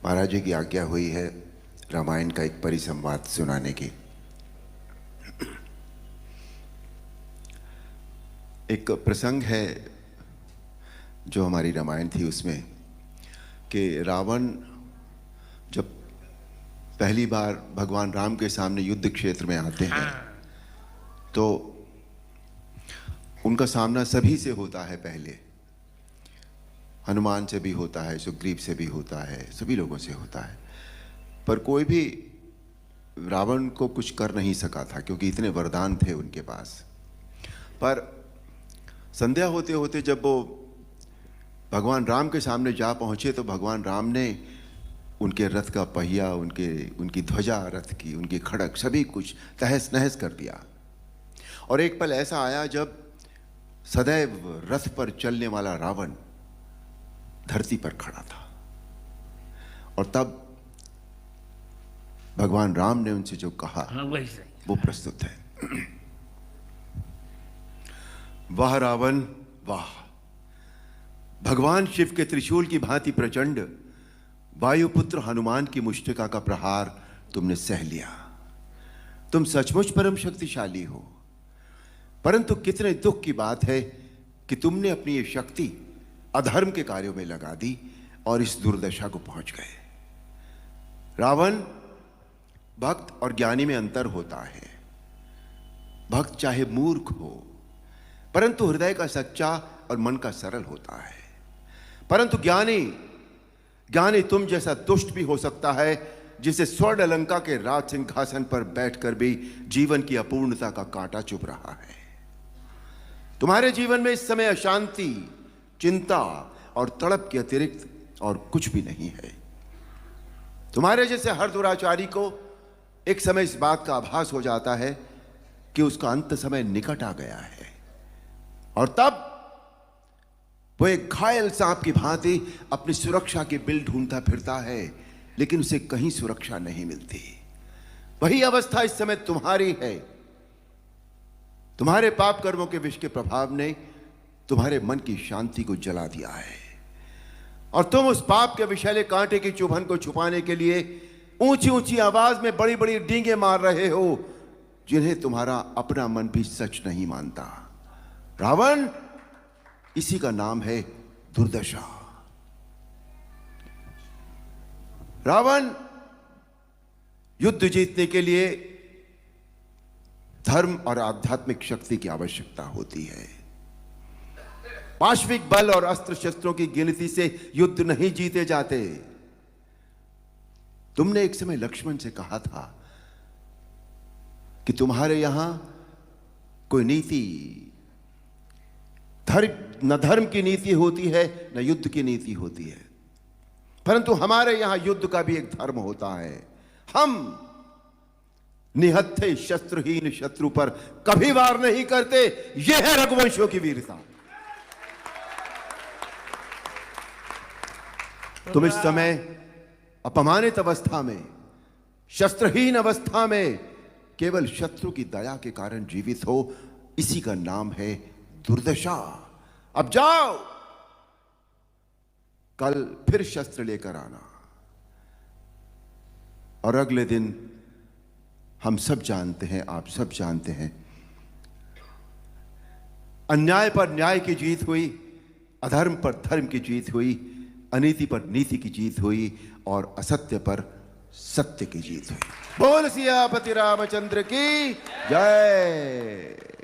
महाराज जी की आज्ञा हुई है रामायण का एक परिसंवाद सुनाने की। एक प्रसंग है जो हमारी रामायण थी उसमें कि रावण जब पहली बार भगवान राम के सामने युद्ध क्षेत्र में आते हैं तो उनका सामना सभी से होता है। पहले हनुमान से भी होता है, सुग्रीव से भी होता है, सभी लोगों से होता है, पर कोई भी रावण को कुछ कर नहीं सका था क्योंकि इतने वरदान थे उनके पास। पर संध्या होते होते जब वो भगवान राम के सामने जा पहुंचे तो भगवान राम ने उनके रथ का पहिया, उनकी ध्वजा रथ की, उनकी खड़क, सभी कुछ तहस नहस कर दिया। और एक पल ऐसा आया जब सदैव रथ पर चलने वाला रावण धरती पर खड़ा था और तब भगवान राम ने उनसे जो कहा वो प्रस्तुत है। वाह रावण वाह, भगवान शिव के त्रिशूल की भांति प्रचंड वायुपुत्र हनुमान की मुष्टिका का प्रहार तुमने सह लिया। तुम सचमुच परम शक्तिशाली हो, परंतु कितने दुख की बात है कि तुमने अपनी ये शक्ति अधर्म के कार्यों में लगा दी और इस दुर्दशा को पहुंच गए। रावण, भक्त और ज्ञानी में अंतर होता है। भक्त चाहे मूर्ख हो परंतु हृदय का सच्चा और मन का सरल होता है, परंतु ज्ञानी तुम जैसा दुष्ट भी हो सकता है जिसे स्वर्ण अलंका के राज सिंहासन पर बैठकर भी जीवन की अपूर्णता का कांटा चुभ रहा है। तुम्हारे जीवन में इस समय अशांति, चिंता और तड़प के अतिरिक्त और कुछ भी नहीं है। तुम्हारे जैसे हर दुराचारी को एक समय इस बात का आभास हो जाता है कि उसका अंत समय निकट आ गया है और तब वो एक घायल सांप की भांति अपनी सुरक्षा की बिल ढूंढता फिरता है, लेकिन उसे कहीं सुरक्षा नहीं मिलती। वही अवस्था इस समय तुम्हारी है। तुम्हारे पाप कर्मों के विष के प्रभाव ने तुम्हारे मन की शांति को जला दिया है और तुम उस पाप के विषैले कांटे की चुभन को छुपाने के लिए ऊंची ऊंची आवाज में बड़ी बड़ी डींगे मार रहे हो जिन्हें तुम्हारा अपना मन भी सच नहीं मानता। रावण, इसी का नाम है दुर्दशा। रावण, युद्ध जीतने के लिए धर्म और आध्यात्मिक शक्ति की आवश्यकता होती है। पाश्विक बल और अस्त्र शस्त्रों की गिनती से युद्ध नहीं जीते जाते। तुमने एक समय लक्ष्मण से कहा था कि तुम्हारे यहां कोई नीति, न धर्म की नीति होती है न युद्ध की नीति होती है, परंतु हमारे यहां युद्ध का भी एक धर्म होता है। हम निहत्थे शस्त्रहीन शत्रु पर कभी वार नहीं करते। यह है रघुवंशियों की वीरता। तुम इस समय अपमानित अवस्था में, शस्त्रहीन अवस्था में केवल शत्रु की दया के कारण जीवित हो, इसी का नाम है दुर्दशा। अब जाओ, कल फिर शस्त्र लेकर आना और अगले दिन हम सब जानते हैं, आप सब जानते हैं, अन्याय पर न्याय की जीत हुई, अधर्म पर धर्म की जीत हुई, अनीति पर नीति की जीत हुई और असत्य पर सत्य की जीत हुई। बोल सियापति रामचंद्र की जय।